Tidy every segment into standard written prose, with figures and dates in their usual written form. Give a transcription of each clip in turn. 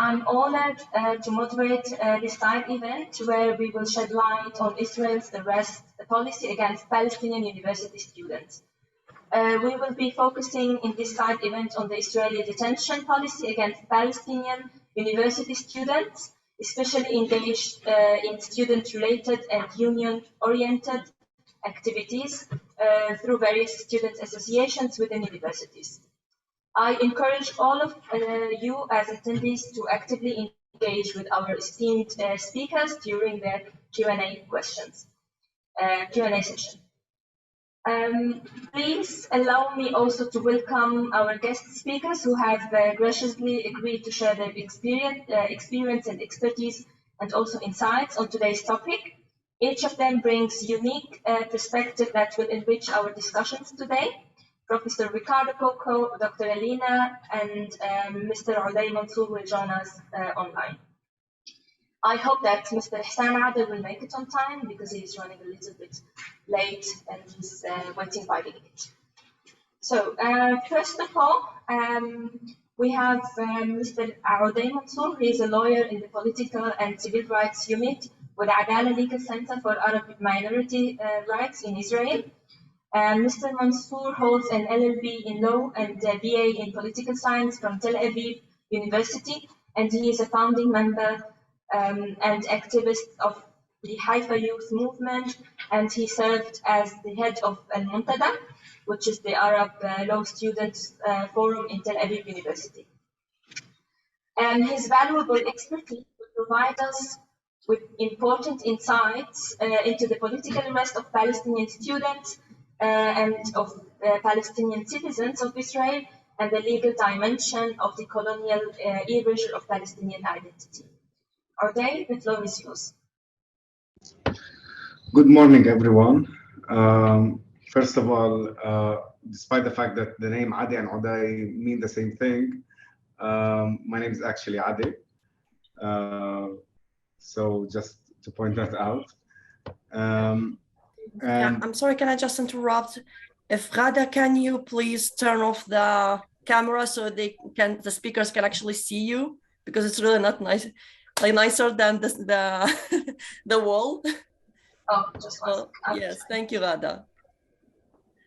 I'm honored to moderate this side event where we will shed light on Israel's arrest policy against Palestinian university students. We will be focusing in this side event on the Israeli detention policy against Palestinian university students, especially engaged in student-related and union-oriented activities through various student associations within universities. I encourage all of you as attendees to actively engage with our esteemed speakers during the Q&A session. Please allow me also to welcome our guest speakers who have graciously agreed to share their experience and expertise and also insights on today's topic. Each of them brings unique perspective that will enrich our discussions today. Professor Ricardo Coco, Dr. Elina, and Mr. Mansour will join us online. I hope that Mr. Ihsan Adel will make it on time because he is running a little bit late and he's waiting by the gate. So first of all, we have Mr. Erode Mansour. He is a lawyer in the Political and Civil Rights Unit with Adalah Legal Center for Arab Minority Rights in Israel. Mr. Mansour holds an LLB in Law and a BA in Political Science from Tel Aviv University, and he is a founding member and activist of the Haifa Youth Movement, and he served as the head of Al-Muntada, which is the Arab Law Students Forum in Tel Aviv University. And his valuable expertise will provide us with important insights into the political arrest of Palestinian students and of Palestinian citizens of Israel and the legal dimension of the colonial erasure of Palestinian identity. Erode, the floor is yours. Good morning, everyone. First of all, despite the fact that the name Adi and Odai mean the same thing, my name is actually Adi. So just to point that out. Yeah, I'm sorry, can I just interrupt? If Ghada, can you please turn off the camera so the speakers can actually see you? Because it's really not nice, like nicer than the wall. Oh, just one second. Yes, thank you, Ghada.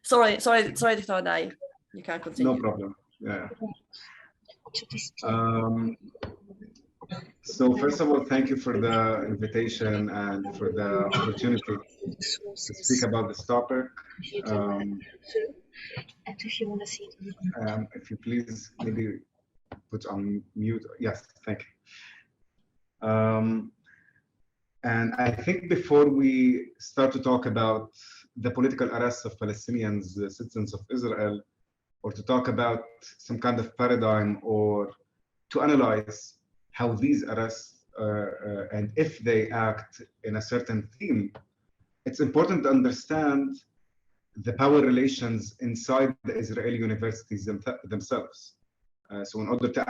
Sorry, Dr. Adai. You can continue. No problem. Yeah. So first of all, thank you for the invitation and for the opportunity to speak about this topic. If you please maybe put on mute. Yes, thank you. And I think before we start to talk about the political arrests of Palestinians, the citizens of Israel, or to talk about some kind of paradigm or to analyze how these arrests and if they act in a certain theme, it's important to understand the power relations inside the Israeli universities themselves. So in order to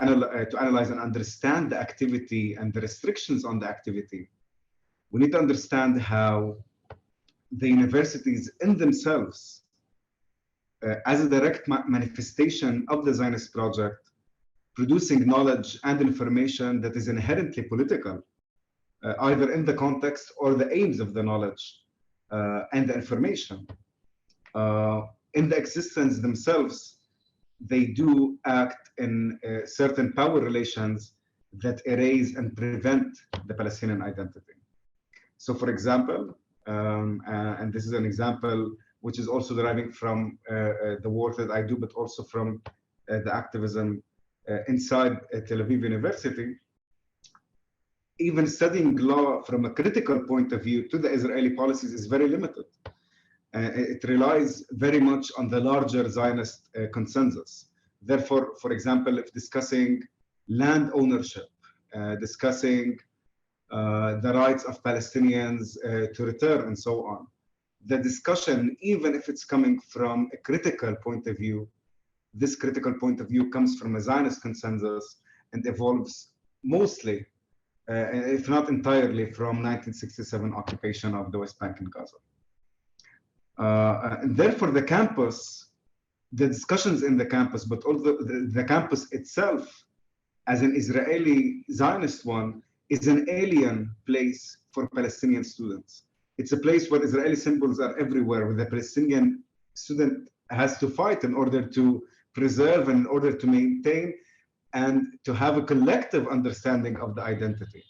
analyze and understand the activity and the restrictions on the activity, we need to understand how the universities in themselves, as a direct manifestation of the Zionist project, producing knowledge and information that is inherently political, either in the context or the aims of the knowledge and the information. In the existence themselves, they do act in certain power relations that erase and prevent the Palestinian identity. So for example, and this is an example which is also deriving from the work that I do, but also from the activism inside Tel Aviv University, even studying law from a critical point of view to the Israeli policies is very limited. It relies very much on the larger Zionist consensus. Therefore, for example, if discussing land ownership, discussing the rights of Palestinians to return and so on, the discussion, even if it's coming from a critical point of view, this critical point of view comes from a Zionist consensus and evolves mostly, if not entirely, from 1967 occupation of the West Bank and Gaza. And therefore, the campus, the discussions in the campus, but also the campus itself as an Israeli Zionist one, is an alien place for Palestinian students. It's a place where Israeli symbols are everywhere, where the Palestinian student has to fight in order to preserve and in order to maintain and to have a collective understanding of the identity.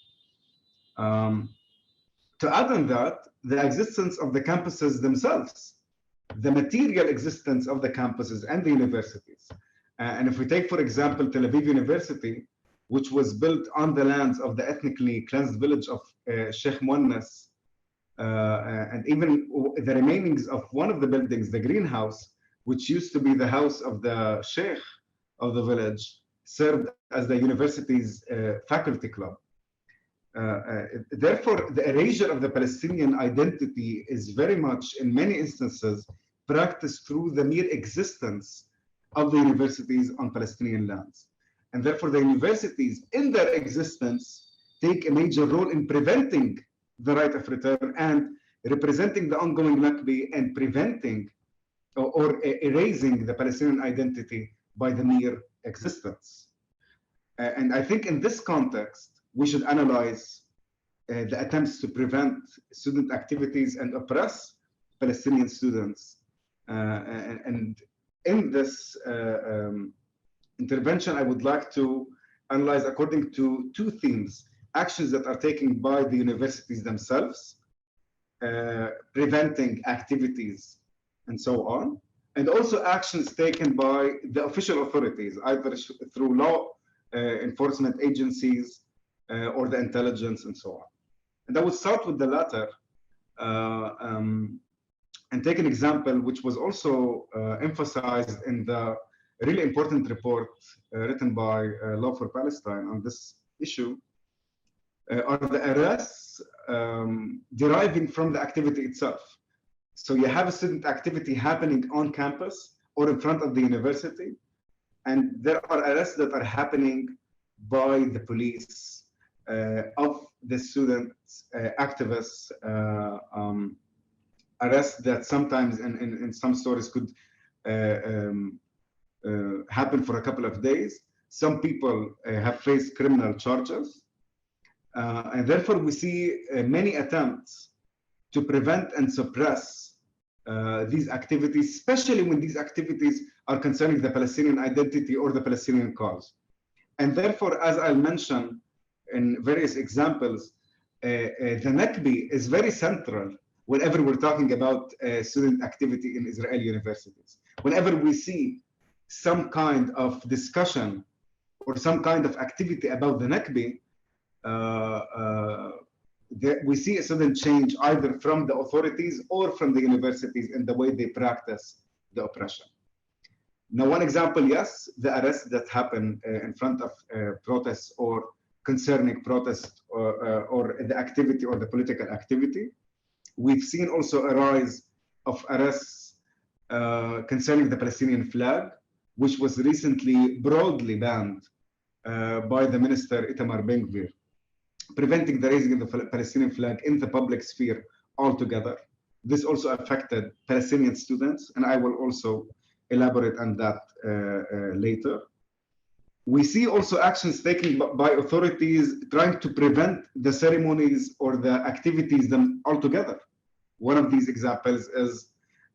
To add on that, the existence of the campuses themselves, the material existence of the campuses and the universities. And if we take, for example, Tel Aviv University, which was built on the lands of the ethnically cleansed village of Sheikh Muannas, and even the remainings of one of the buildings, the greenhouse, which used to be the house of the sheikh of the village, served as the university's faculty club. Therefore, the erasure of the Palestinian identity is very much, in many instances, practiced through the mere existence of the universities on Palestinian lands. And therefore, the universities, in their existence, take a major role in preventing the right of return and representing the ongoing Nakba and preventing or erasing the Palestinian identity by the mere existence. And I think in this context, we should analyze the attempts to prevent student activities and oppress Palestinian students. And in this intervention, I would like to analyze according to two themes: actions that are taken by the universities themselves, preventing activities, and so on, and also actions taken by the official authorities, either through law enforcement agencies or the intelligence and so on. And I would start with the latter and take an example which was also emphasized in the really important report written by Law for Palestine on this issue, are the arrests deriving from the activity itself. So you have a student activity happening on campus or in front of the university, and there are arrests that are happening by the police of the students, activists, arrests that sometimes in some stories could happen for a couple of days. Some people have faced criminal charges. And therefore, we see many attempts to prevent and suppress these activities, especially when these activities are concerning the Palestinian identity or the Palestinian cause. And therefore, as I'll mention in various examples, the Nakba is very central whenever we're talking about student activity in Israeli universities. Whenever we see some kind of discussion or some kind of activity about the Nakba, we see a sudden change either from the authorities or from the universities in the way they practice the oppression. Now, one example, yes, the arrests that happen in front of protests or concerning protests or the activity or the political activity. We've seen also a rise of arrests concerning the Palestinian flag, which was recently broadly banned by the minister Itamar Ben-Gvir, preventing the raising of the Palestinian flag in the public sphere altogether. This also affected Palestinian students, and I will also elaborate on that later. We see also actions taken by authorities trying to prevent the ceremonies or the activities them altogether. One of these examples is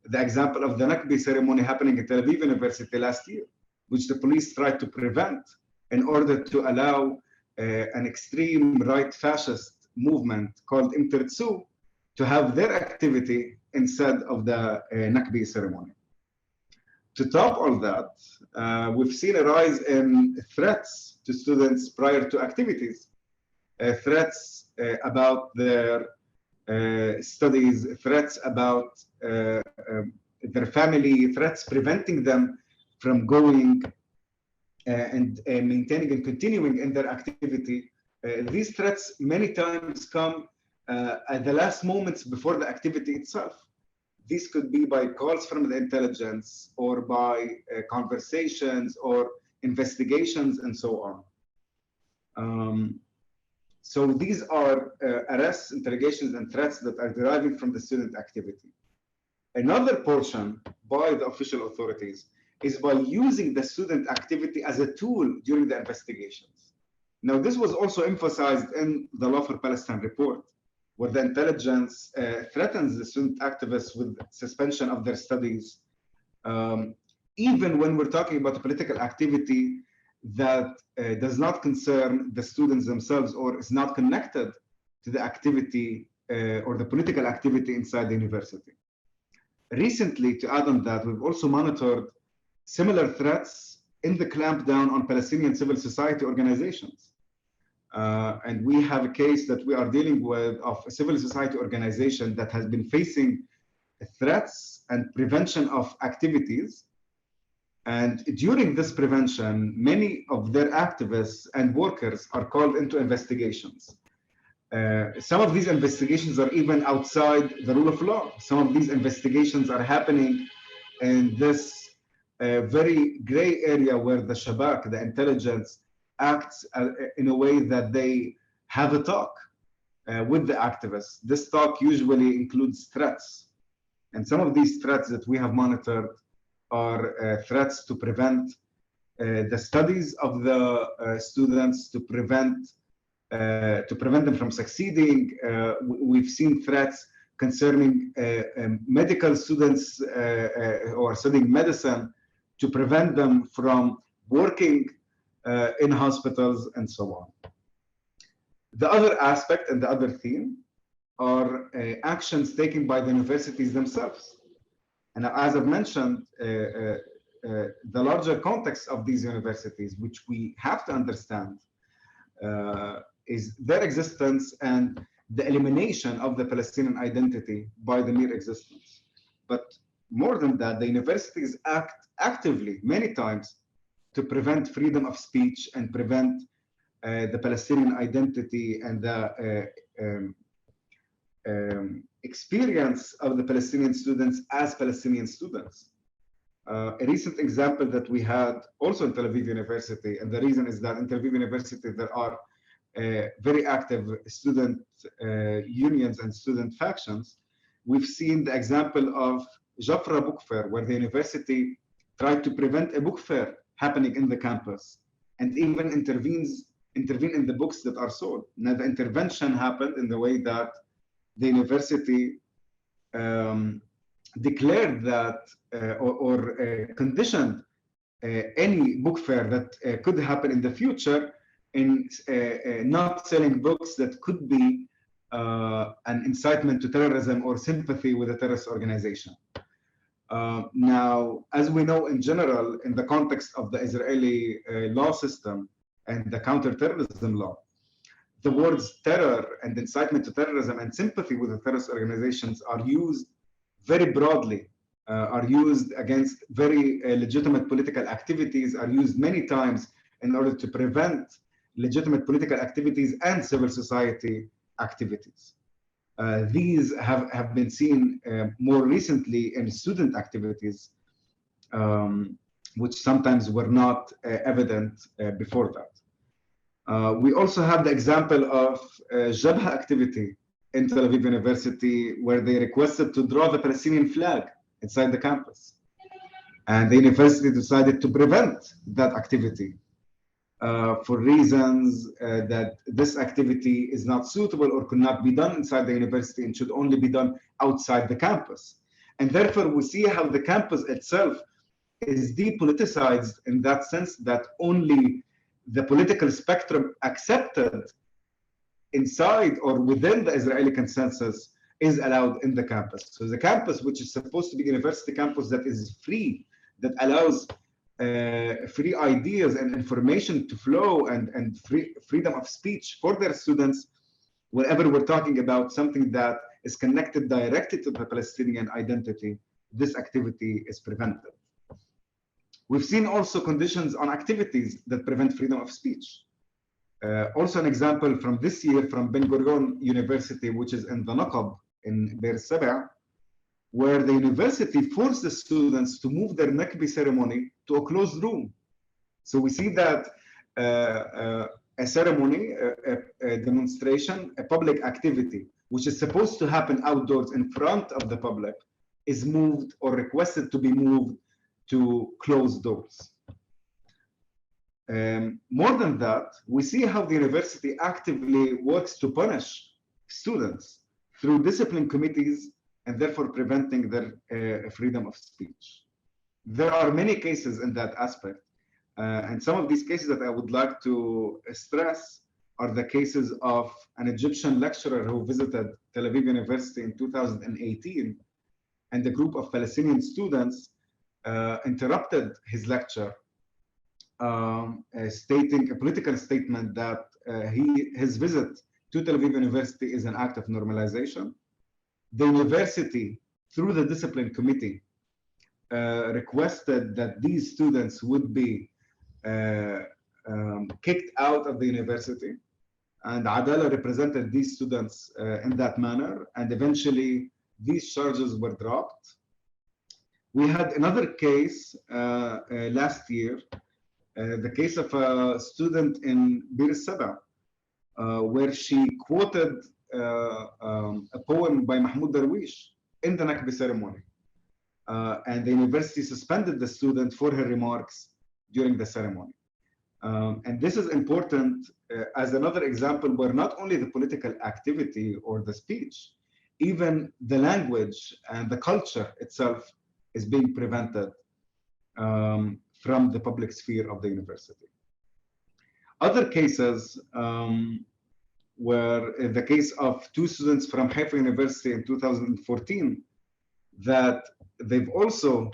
the example of the Nakba ceremony happening at Tel Aviv University last year, which the police tried to prevent in order to allow an extreme right fascist movement called Im Tirtzu to have their activity instead of the Nakba ceremony. To top all that, we've seen a rise in threats to students prior to activities, threats about their studies, threats about their family, threats preventing them from going and maintaining and continuing in their activity. These threats many times come at the last moments before the activity itself. These could be by calls from the intelligence or by conversations or investigations and so on. So these are arrests, interrogations, and threats that are deriving from the student activity. Another portion by the official authorities is by using the student activity as a tool during the investigations. Now, this was also emphasized in the Law for Palestine report, where the intelligence threatens the student activists with suspension of their studies, even when we're talking about a political activity that does not concern the students themselves or is not connected to the activity or the political activity inside the university. Recently, to add on that, we've also monitored similar threats in the clampdown on Palestinian civil society organizations. And we have a case that we are dealing with of a civil society organization that has been facing threats and prevention of activities. And during this prevention, many of their activists and workers are called into investigations. Some of these investigations are even outside the rule of law. Some of these investigations are happening in this very gray area where the Shabak, the intelligence, acts in a way that they have a talk with the activists. This talk usually includes threats. And some of these threats that we have monitored are threats to prevent the studies of the students, to prevent them from succeeding. We've seen threats concerning medical students who are studying medicine, to prevent them from working in hospitals and so on. The other aspect and the other theme are actions taken by the universities themselves. And as I've mentioned, the larger context of these universities, which we have to understand, is their existence and the elimination of the Palestinian identity by the mere existence. But more than that, the universities act actively many times to prevent freedom of speech and prevent the Palestinian identity and the experience of the Palestinian students as Palestinian students. A recent example that we had also in Tel Aviv University, and the reason is that in Tel Aviv University there are very active student unions and student factions. We've seen the example of Jafra Book Fair, where the university tried to prevent a book fair happening in the campus and even intervene in the books that are sold. Now, the intervention happened in the way that the university declared that or conditioned any book fair that could happen in the future in not selling books that could be an incitement to terrorism or sympathy with a terrorist organization. Now, as we know in general, in the context of the Israeli law system and the counterterrorism law, the words terror and incitement to terrorism and sympathy with the terrorist organizations are used very broadly, are used against very legitimate political activities, are used many times in order to prevent legitimate political activities and civil society activities. These have been seen more recently in student activities, which sometimes were not evident before that. We also have the example of Jabha activity in Tel Aviv University, where they requested to draw the Palestinian flag inside the campus. And the university decided to prevent that activity for reasons that this activity is not suitable or could not be done inside the university and should only be done outside the campus. And therefore, we see how the campus itself is depoliticized in that sense that only the political spectrum accepted inside or within the Israeli consensus is allowed in the campus. So the campus, which is supposed to be a university campus that is free, that allows free ideas and information to flow and freedom of speech for their students, whenever we're talking about something that is connected directly to the Palestinian identity, this activity is prevented. We've seen also conditions on activities that prevent freedom of speech. Also an example from this year from Ben Gurion University, which is in the Naqab in Be'er Saba, where the university forced the students to move their Nakbi ceremony to a closed room. So we see that a ceremony, a demonstration, a public activity, which is supposed to happen outdoors in front of the public, is moved or requested to be moved to closed doors. More than that, we see how the university actively works to punish students through discipline committees and therefore preventing their freedom of speech. There are many cases in that aspect. And some of these cases that I would like to stress are the cases of an Egyptian lecturer who visited Tel Aviv University in 2018, and a group of Palestinian students interrupted his lecture, stating a political statement that his visit to Tel Aviv University is an act of normalization. The university, through the discipline committee, requested that these students would be kicked out of the university, and Adalah represented these students in that manner, and eventually these charges were dropped. We had another case last year, the case of a student in Bir Saba, where she quoted a poem by Mahmoud Darwish in the Nakba ceremony. And the university suspended the student for her remarks during the ceremony. And this is important as another example where not only the political activity or the speech, even the language and the culture itself is being prevented from the public sphere of the university. Other cases were the case of two students from Haifa University in 2014 that they've also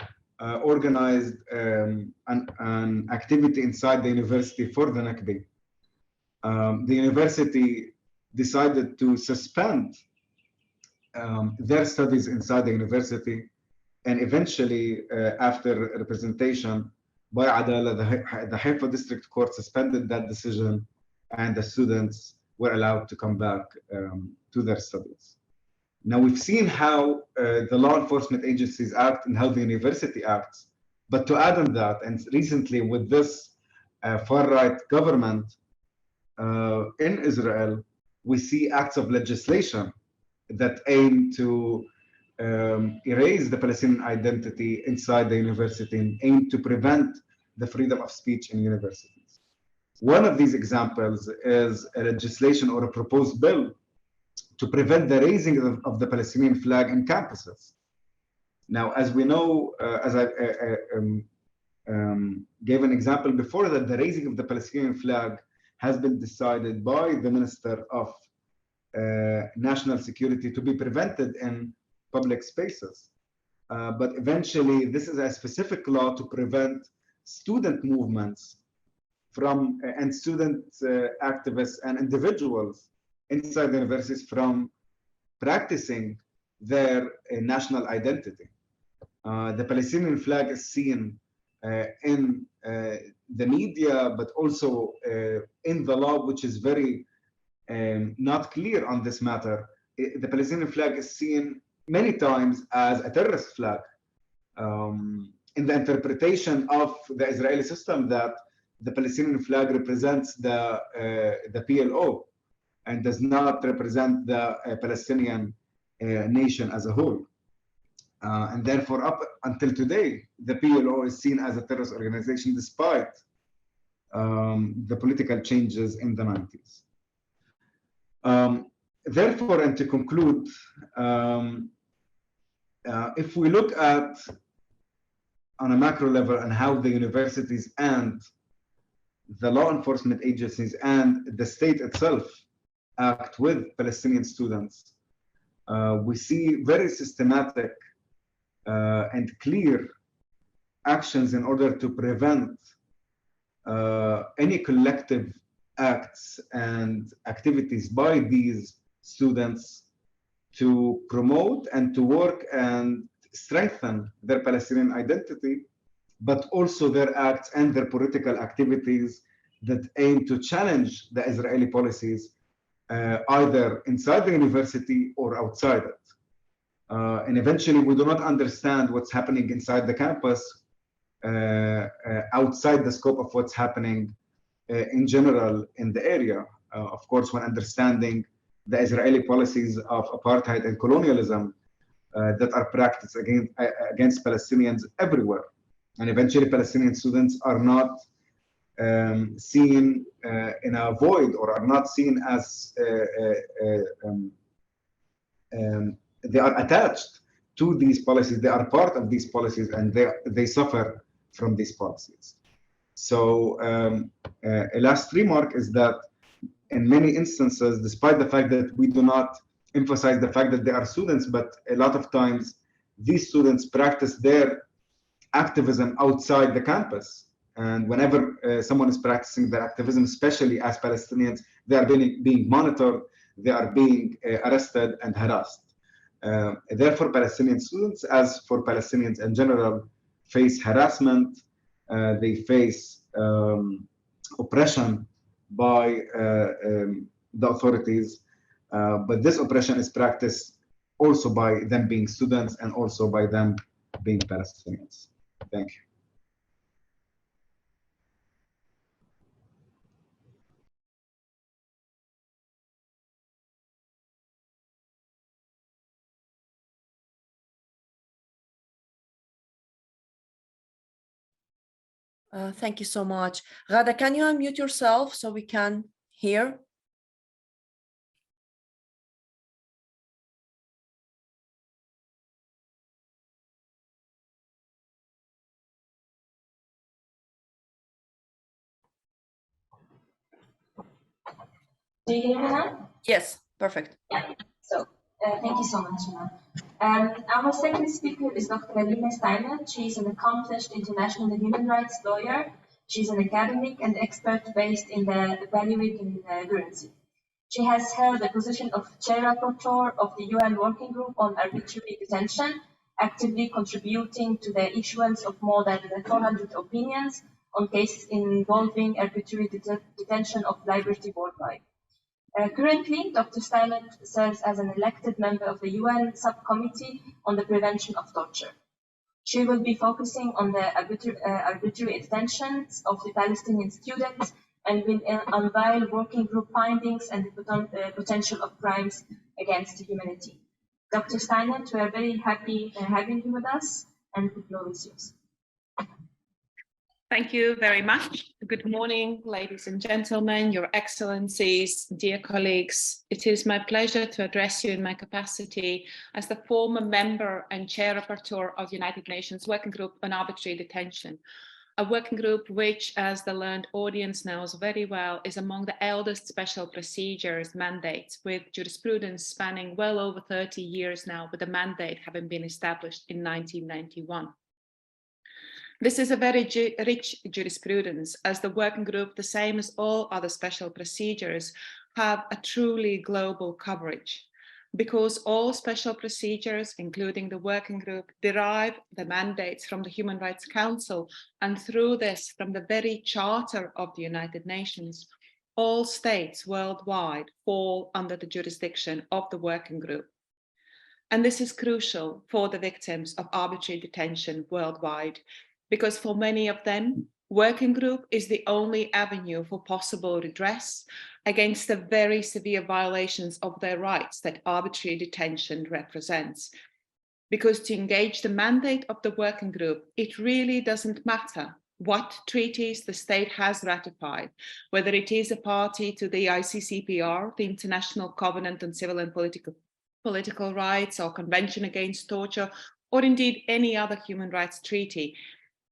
organized an activity inside the university for the Nakba. The university decided to suspend their studies inside the university, and eventually, after representation by Adalah, the Haifa District Court suspended that decision, and the students were allowed to come back to their studies. Now, we've seen how the law enforcement agencies act and how the university acts, but to add on that, and recently with this far-right government in Israel, we see acts of legislation that aim to erase the Palestinian identity inside the university and aim to prevent the freedom of speech in universities. One of these examples is a legislation or a proposed bill to prevent the raising of the Palestinian flag in campuses. Now, as we know, as I gave an example before, that the raising of the Palestinian flag has been decided by the Minister of National Security to be prevented in public spaces. But eventually, this is a specific law to prevent student movements from and student activists and individuals inside the universities from practicing their national identity. The Palestinian flag is seen in the media, but also in the law, which is very not clear on this matter. The Palestinian flag is seen many times as a terrorist flag in the interpretation of the Israeli system that the Palestinian flag represents the PLO and does not represent the Palestinian nation as a whole. And therefore, up until today, the PLO is seen as a terrorist organization despite the political changes in the 90s. Therefore, and to conclude, if we look at on a macro level and how the universities and the law enforcement agencies and the state itself act with Palestinian students, we see very systematic and clear actions in order to prevent any collective acts and activities by these students to promote and to work and strengthen their Palestinian identity, but also their acts and their political activities that aim to challenge the Israeli policies either inside the university or outside it. And eventually, we do not understand what's happening inside the campus outside the scope of what's happening in general in the area. Of course, when understanding the Israeli policies of apartheid and colonialism that are practiced against Palestinians everywhere. And eventually, Palestinian students are not seen in a void or are not seen as they are attached to these policies, they are part of these policies, and they suffer from these policies. So a last remark is that in many instances, despite the fact that we do not emphasize the fact that they are students, but a lot of times these students practice their activism outside the campus. And whenever someone is practicing their activism, especially as Palestinians, they are being monitored, they are being arrested and harassed. Therefore, Palestinian students, as for Palestinians in general, face harassment, they face oppression by the authorities, but this oppression is practiced also by them being students and also by them being Palestinians. Thank you. Thank you so much. Ghada, can you unmute yourself so we can hear? Do you hear me now? Yes, perfect. Yeah. So thank you so much, Iman. Our second speaker is Dr. Elina Steiner. She is an accomplished international human rights lawyer. She's an academic and expert based in the evaluating Guernsey. She has held the position of Chair Rapporteur of the UN Working Group on Arbitrary Detention, actively contributing to the issuance of more than 400 opinions on cases involving arbitrary detention of liberty worldwide. Currently, Dr. Steiner serves as an elected member of the UN Subcommittee on the Prevention of Torture. She will be focusing on the arbitrary detentions of the Palestinian students and will unveil working group findings and the potential of crimes against humanity. Dr. Steiner, we are very happy having you with us, and the floor is yours. Thank you very much. Good morning, ladies and gentlemen, Your Excellencies, dear colleagues. It is my pleasure to address you in my capacity as the former member and chair rapporteur of the United Nations Working Group on Arbitrary Detention, a working group which, as the learned audience knows very well, is among the eldest special procedures mandates, with jurisprudence spanning well over 30 years now, with the mandate having been established in 1991. This is a very rich jurisprudence, as the working group, the same as all other special procedures, have a truly global coverage, because all special procedures, including the working group, derive the mandates from the Human Rights Council, and through this, from the very Charter of the United Nations. All states worldwide fall under the jurisdiction of the working group. And this is crucial for the victims of arbitrary detention worldwide, because for many of them, working group is the only avenue for possible redress against the very severe violations of their rights that arbitrary detention represents. Because to engage the mandate of the working group, it really doesn't matter what treaties the state has ratified, whether it is a party to the ICCPR, the International Covenant on Civil and Political Rights, or Convention Against Torture, or indeed any other human rights treaty.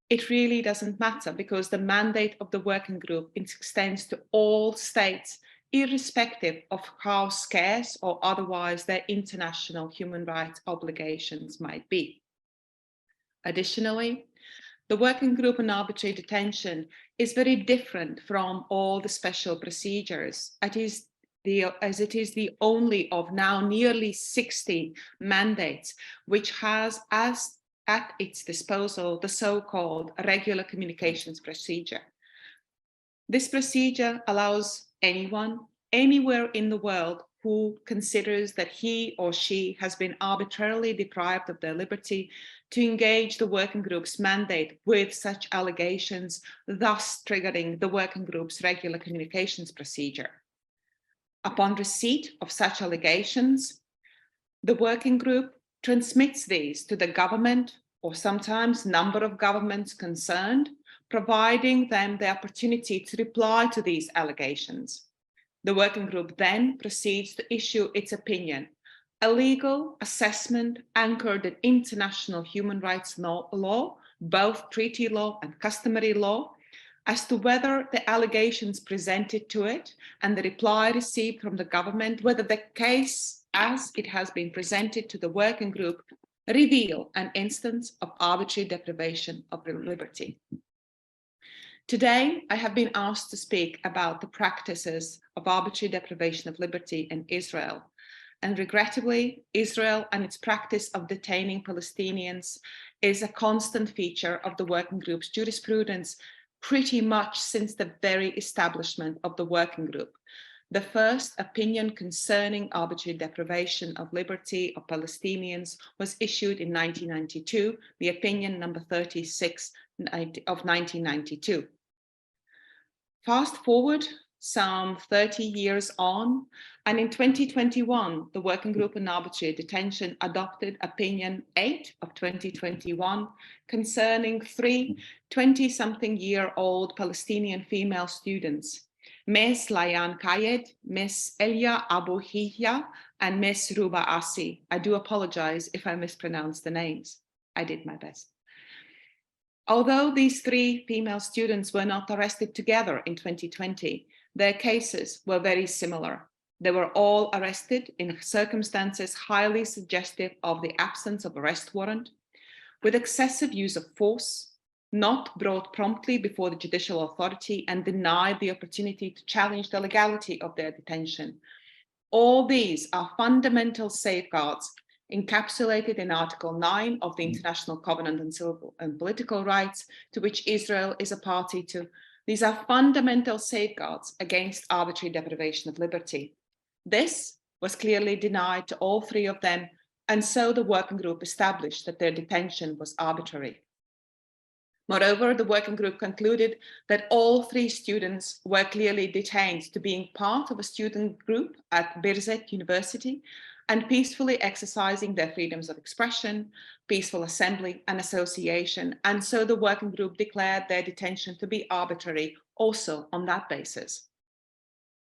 It really doesn't matter, because the mandate of the working group extends to all states, irrespective of how scarce or otherwise their international human rights obligations might be. Additionally, the working group on arbitrary detention is very different from all the special procedures. As it is the only of now nearly 60 mandates, which has at its disposal the so-called regular communications procedure. This procedure allows anyone, anywhere in the world, who considers that he or she has been arbitrarily deprived of their liberty to engage the working group's mandate with such allegations, thus triggering the working group's regular communications procedure. Upon receipt of such allegations, the working group transmits these to the government, or sometimes number of governments concerned, providing them the opportunity to reply to these allegations. The working group then proceeds to issue its opinion, a legal assessment anchored in international human rights law, both treaty law and customary law, as to whether the allegations presented to it and the reply received from the government, whether the case as it has been presented to the working group reveal an instance of arbitrary deprivation of liberty. Today, I have been asked to speak about the practices of arbitrary deprivation of liberty in Israel. And regrettably, Israel and its practice of detaining Palestinians is a constant feature of the working group's jurisprudence pretty much since the very establishment of the working group. The first opinion concerning arbitrary deprivation of liberty of Palestinians was issued in 1992, the opinion number 36 of 1992. Fast forward some 30 years on, and in 2021, the Working Group on Arbitrary Detention adopted Opinion 8 of 2021 concerning 3 20-something-year-old Palestinian female students, Ms. Layan Kayed, Ms. Elia Abu Hihya, and Ms. Ruba Asi. I do apologize if I mispronounce the names. I did my best. Although these 3 female students were not arrested together in 2020, their cases were very similar. They were all arrested in circumstances highly suggestive of the absence of arrest warrant, with excessive use of force, not brought promptly before the judicial authority, and denied the opportunity to challenge the legality of their detention. All these are fundamental safeguards encapsulated in Article 9 of the International Covenant on Civil and Political Rights, to which Israel is a party to. These are fundamental safeguards against arbitrary deprivation of liberty. This was clearly denied to all 3 of them, and so the working group established that their detention was arbitrary. Moreover, the working group concluded that all 3 students were clearly detained to being part of a student group at Birzeit University and peacefully exercising their freedoms of expression, peaceful assembly and association, and so the working group declared their detention to be arbitrary also on that basis.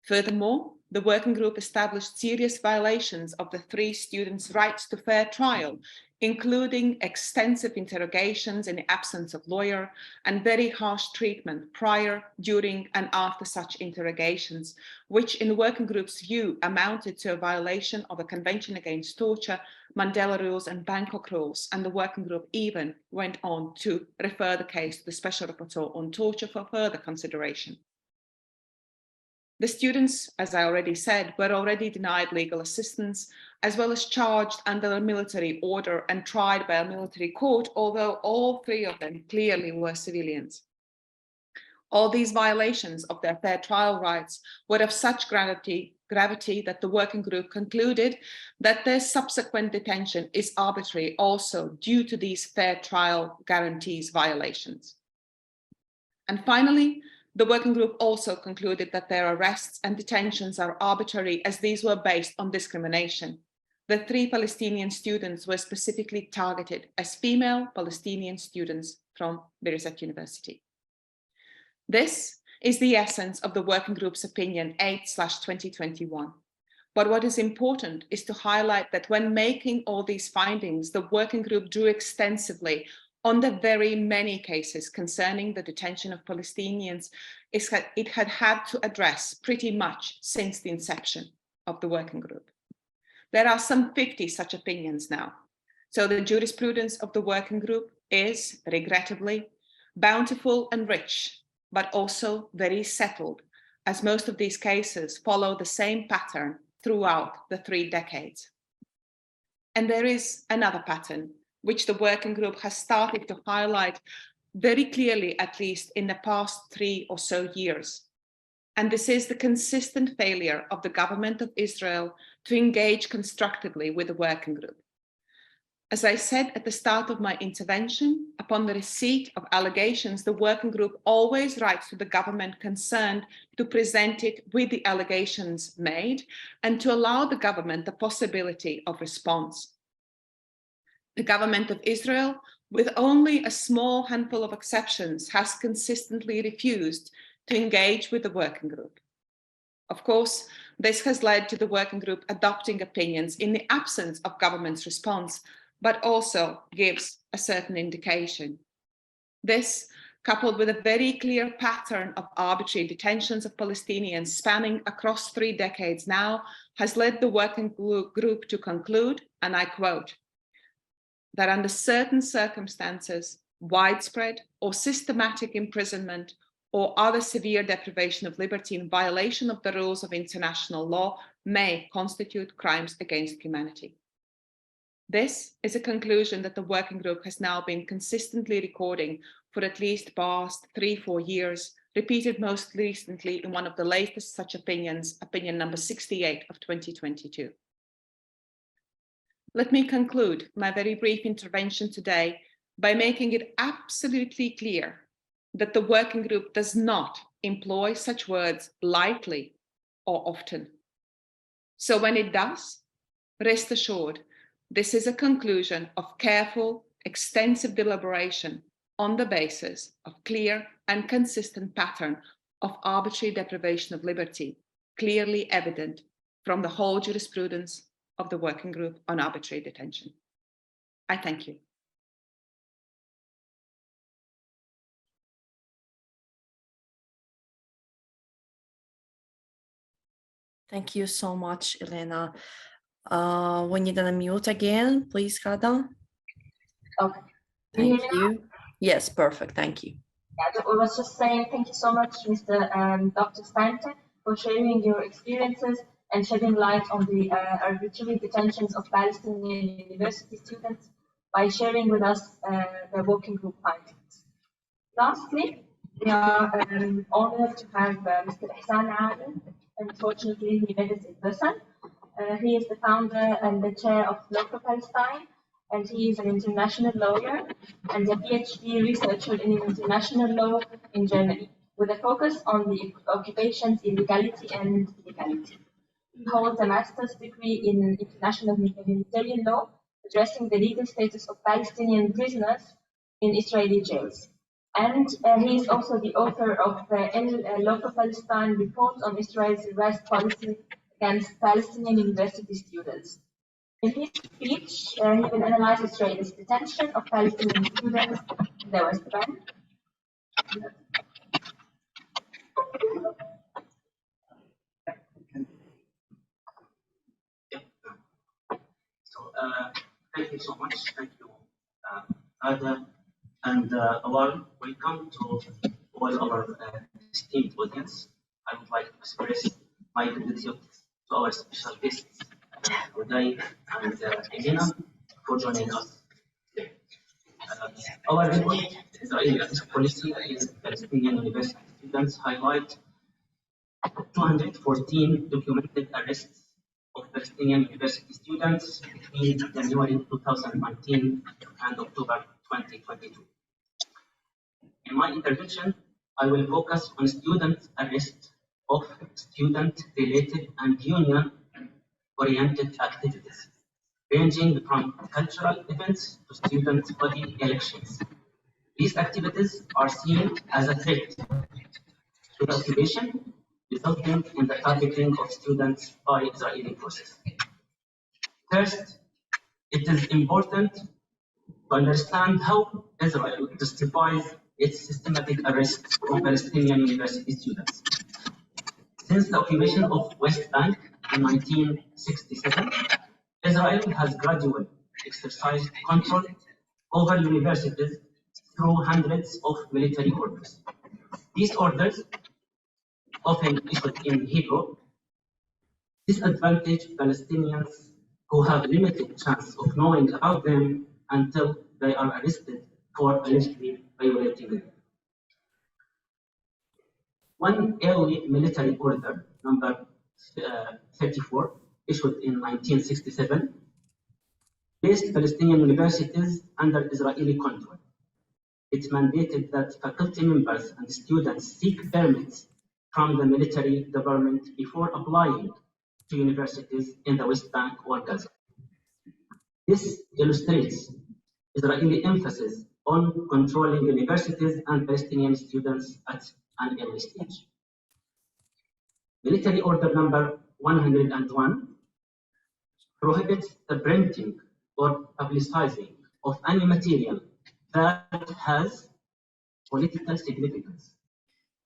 Furthermore, the working group established serious violations of the 3 students' rights to fair trial, including extensive interrogations in the absence of lawyer and very harsh treatment prior, during, and after such interrogations, which in the working group's view amounted to a violation of the Convention Against Torture, Mandela Rules, and Bangkok Rules, and the working group even went on to refer the case to the Special Rapporteur on Torture for further consideration. The students, as I already said, were already denied legal assistance, as well as charged under a military order and tried by a military court, although all 3 of them clearly were civilians. All these violations of their fair trial rights were of such gravity that the working group concluded that their subsequent detention is arbitrary also due to these fair trial guarantees violations. And finally, the working group also concluded that their arrests and detentions are arbitrary as these were based on discrimination. The 3 Palestinian students were specifically targeted as female Palestinian students from Birzeit University. This is the essence of the working group's opinion 8/2021. But what is important is to highlight that when making all these findings, the working group drew extensively on the very many cases concerning the detention of Palestinians it had to address pretty much since the inception of the working group. There are some 50 such opinions now. So the jurisprudence of the working group is, regrettably, bountiful and rich, but also very settled, as most of these cases follow the same pattern throughout the 3 decades. And there is another pattern which the working group has started to highlight very clearly, at least in the past 3 or so years. And this is the consistent failure of the government of Israel to engage constructively with the working group. As I said at the start of my intervention, upon the receipt of allegations, the working group always writes to the government concerned to present it with the allegations made and to allow the government the possibility of response. The government of Israel with only a small handful of exceptions, has consistently refused to engage with the working group. Of course, this has led to the working group adopting opinions in the absence of government's response, but also gives a certain indication. This, coupled with a very clear pattern of arbitrary detentions of Palestinians spanning across 3 decades now, has led the working group to conclude, and I quote, that under certain circumstances, widespread or systematic imprisonment or other severe deprivation of liberty in violation of the rules of international law may constitute crimes against humanity. This is a conclusion that the working group has now been consistently recording for at least past 3-4 years, repeated most recently in one of the latest such opinions, opinion number 68 of 2022. Let me conclude my very brief intervention today by making it absolutely clear that the working group does not employ such words lightly or often. So when it does, rest assured, this is a conclusion of careful, extensive deliberation on the basis of clear and consistent pattern of arbitrary deprivation of liberty, clearly evident from the whole jurisprudence of the working group on arbitrary detention. I thank you. Thank you so much, Elina. We need an unmute again, please, Ghada. Okay. Thank you. Yes, perfect. Thank you. Yeah, I was just saying thank you so much, Dr. Steinerte, for sharing your experiences and shedding light on the arbitrary detentions of Palestinian university students by sharing with us the working group findings. Lastly, we are honored to have Mr. Ihsan Adel. Unfortunately, he made it in person. He is the founder and the chair of Law for Palestine, and he is an international lawyer and a PhD researcher in international law in Germany, with a focus on the occupation's illegality and legality. He holds a master's degree in international humanitarian law, addressing the legal status of Palestinian prisoners in Israeli jails. And he is also the author of the Law for Palestine report on Israel's arrest policy against Palestinian university students. In his speech, he will analyze Israel's detention of Palestinian students in the West Bank. Thank you so much. Thank you, Ghada, and a warm welcome to all our esteemed audience. I would like to express my gratitude to our special guests, Erode and Elina, for joining us today. Our report, Israeli Arrest Policy against Palestinian University Students, highlight 214 documented arrests of Palestinian university students between January 2019 and October 2022. In my intervention, I will focus on student arrest of student-related and union-oriented activities, ranging from cultural events to student body elections. These activities are seen as a threat to the occupation, resulting in the targeting of students by Israeli forces. First, it is important to understand how Israel justifies its systematic arrest of Palestinian university students. Since the occupation of West Bank in 1967, Israel has gradually exercised control over universities through hundreds of military orders. These orders, often issued in Hebrew, disadvantage Palestinians who have limited chance of knowing about them until they are arrested for allegedly violating them. One early military order, number 34, issued in 1967, placed Palestinian universities under Israeli control. It mandated that faculty members and students seek permits from the military government before applying to universities in the West Bank or Gaza. This illustrates Israeli emphasis on controlling universities and Palestinian students at an early stage. Military Order number 101 prohibits the printing or publicizing of any material that has political significance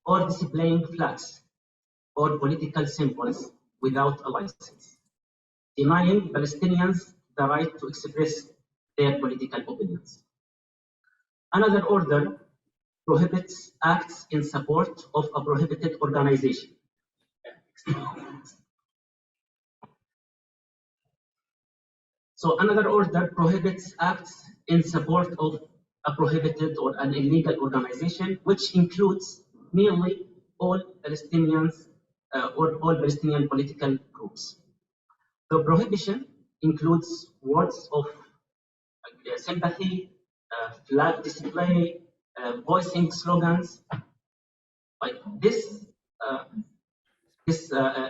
or displaying flags or political symbols without a license, denying Palestinians the right to express their political opinions. Another order prohibits acts in support of a prohibited organization. So another order prohibits acts in support of a prohibited or an illegal organization, which includes nearly all Palestinians or all Palestinian political groups. The prohibition includes words of sympathy, flag display, voicing slogans. Like this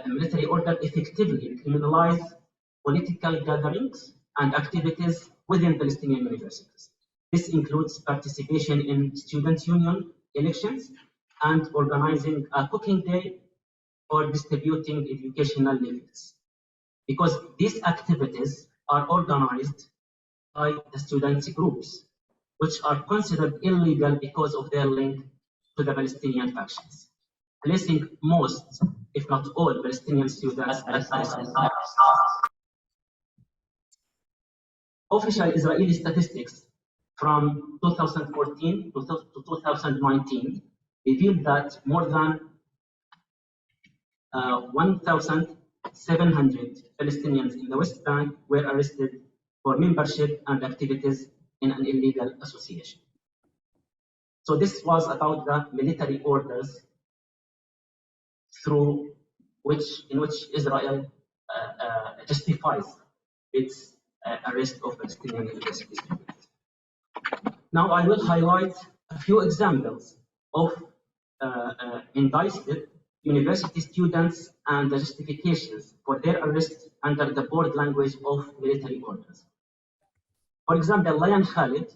military order effectively criminalizes political gatherings and activities within Palestinian universities. This includes participation in student union elections and organizing a cooking day or distributing educational leaflets, because these activities are organized by the students' groups, which are considered illegal because of their link to the Palestinian factions, placing most, if not all, Palestinian students at risk. Official Israeli statistics from 2014 to 2019 revealed that more than 1,700 Palestinians in the West Bank were arrested for membership and activities in an illegal association. So this was about the military orders in which Israel justifies its arrest of Palestinian university students. Now I will highlight a few examples of indicted university students and the justifications for their arrest under the board language of military orders. For example, Layan Khalid,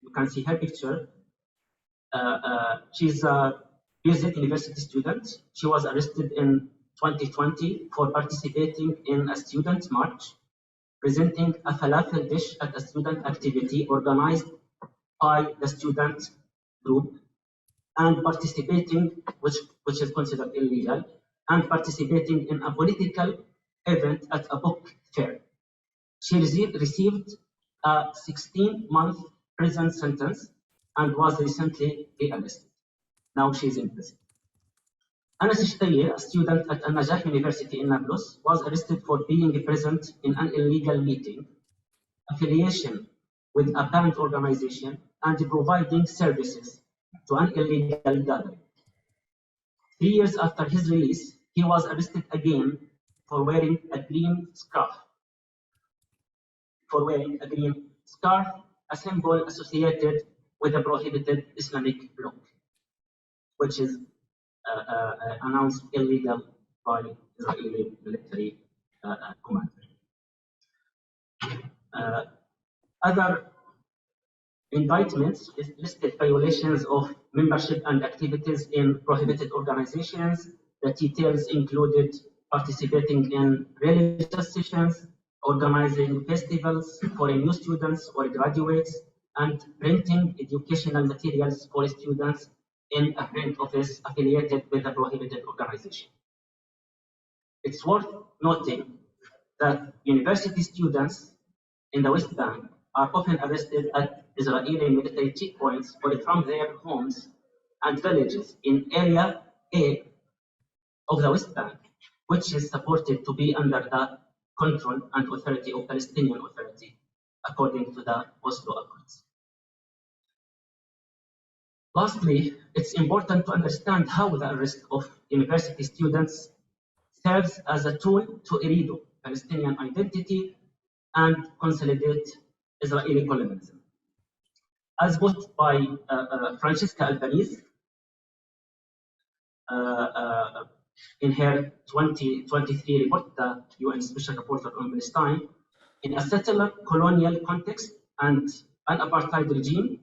you can see her picture. She's a Birzeit University student. She was arrested in 2020 for participating in a student march, presenting a falafel dish at a student activity organized by the student group, and participating, which is considered illegal, and participating in a political event at a book fair. She received a 16-month prison sentence and was recently rearrested. Now she's in prison. Anas Shtayeh, a student at An-Najah University in Nablus, was arrested for being present in an illegal meeting, affiliation with a banned organization, and providing services to an illegal gathering. 3 years after his release, he was arrested again for wearing a green scarf. A symbol associated with a prohibited Islamic bloc, which is announced illegal by Israeli military commander. Other indictments listed violations of membership and activities in prohibited organizations. The details included participating in religious sessions, organizing festivals for new students or graduates, and printing educational materials for students in a print office affiliated with a prohibited organization. It's worth noting that university students in the West Bank are often arrested at Israeli military checkpoints or from their homes and villages in Area A of the West Bank, which is supported to be under the control and authority of Palestinian Authority, according to the Oslo Accords. Lastly, it's important to understand how the arrest of university students serves as a tool to erode Palestinian identity and consolidate Israeli colonialism. As put by Francesca Albanese in her 2023 report, the UN Special Rapporteur on Palestine, in a settler colonial context, and an apartheid regime,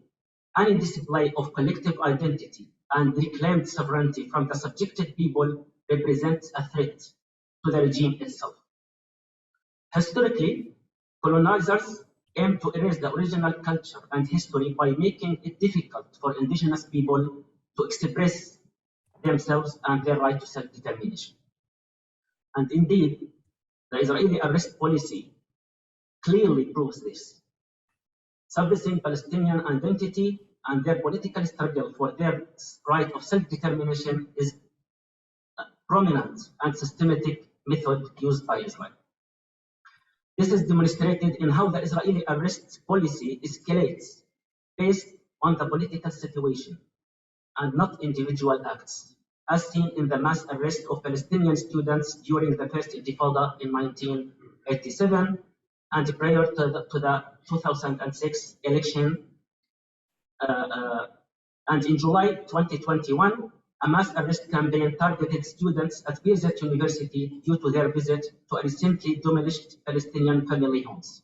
any display of collective identity and reclaimed sovereignty from the subjected people represents a threat to the regime itself. Historically, colonizers aimed to erase the original culture and history by making it difficult for indigenous people to express themselves and their right to self-determination. And indeed, the Israeli arrest policy clearly proves this. Suppressing Palestinian identity and their political struggle for their right of self-determination is a prominent and systematic method used by Israel. This is demonstrated in how the Israeli arrest policy escalates based on the political situation and not individual acts, as seen in the mass arrest of Palestinian students during the first Intifada in 1987 and prior to the 2006 election. And in July 2021, a mass arrest campaign targeted students at Birzeit University due to their visit to a recently demolished Palestinian family homes.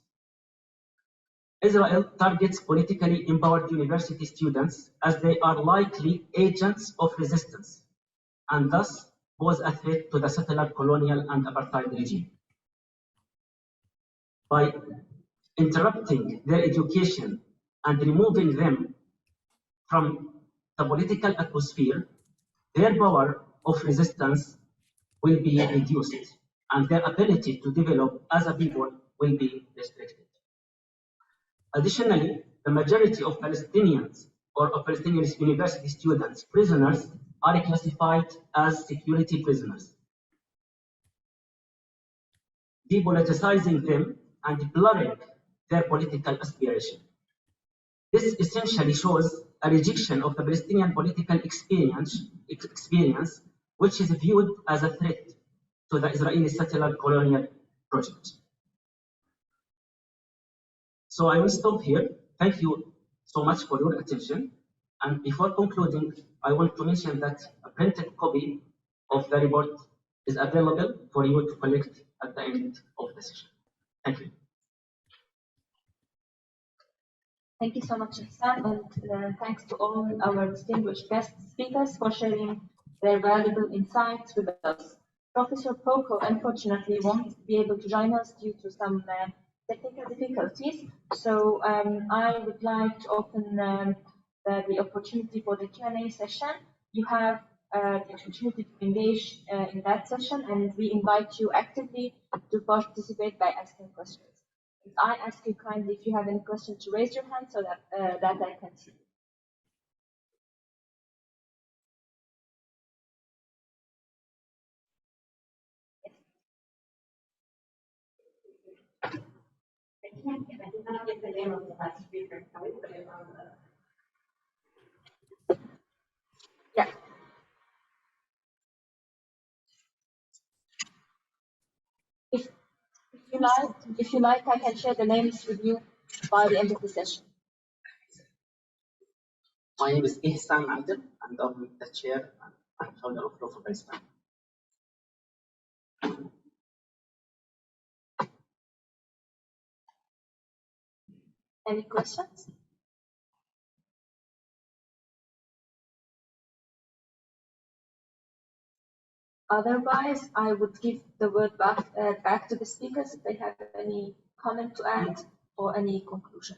Israel targets politically empowered university students as they are likely agents of resistance and thus pose a threat to the settler, colonial, and apartheid regime. By interrupting their education and removing them from the political atmosphere, their power of resistance will be reduced and their ability to develop as a people will be restricted. Additionally, the majority of Palestinians or of Palestinian university students, prisoners, are classified as security prisoners, depoliticizing them and blurring their political aspiration. This essentially shows a rejection of the Palestinian political experience, which is viewed as a threat to the Israeli settler colonial project. So I will stop here. Thank you so much for your attention. And before concluding, I want to mention that a printed copy of the report is available for you to collect at the end of the session. Thank you. Thank you so much, Ihsan, and thanks to all our distinguished guest speakers for sharing their valuable insights with us. Professor Poco unfortunately won't be able to join us due to some technical difficulties, so I would like to open the opportunity for the Q&A session. You have the opportunity to engage in that session, and we invite you actively to participate by asking questions. I ask you kindly if you have any questions to raise your hand so that I can see. I did not get the name of the last speaker. Can we put it on the... Yeah. If you like, I can share the names with you by the end of the session. My name is Ihsan Adel, and I'm the chair and founder of Law for Palestine. Any questions? Otherwise, I would give the word back to the speakers if they have any comment to add or any conclusion.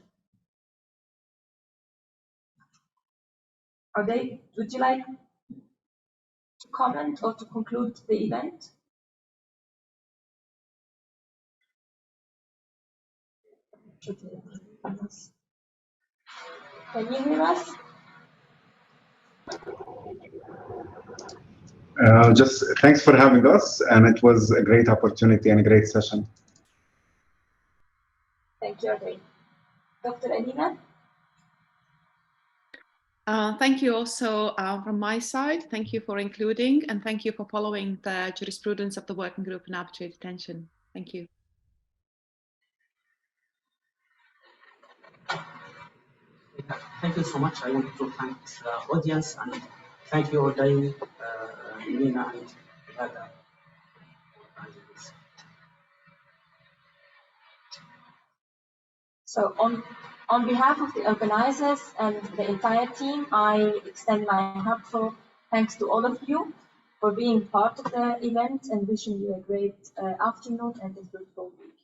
Would you like to comment or to conclude the event? Can you hear us? Just thanks for having us, and it was a great opportunity and a great session. Thank you, Adalah. Dr. Elina? Thank you also from my side. Thank you for including, and thank you for following the jurisprudence of the working group on arbitrary detention. Thank you. Thank you so much. I want to thank the audience and thank you, Adalah, Melina, and Ghada. So On behalf of the organizers and the entire team, I extend my heartfelt thanks to all of you for being part of the event and wishing you a great afternoon and a fruitful week.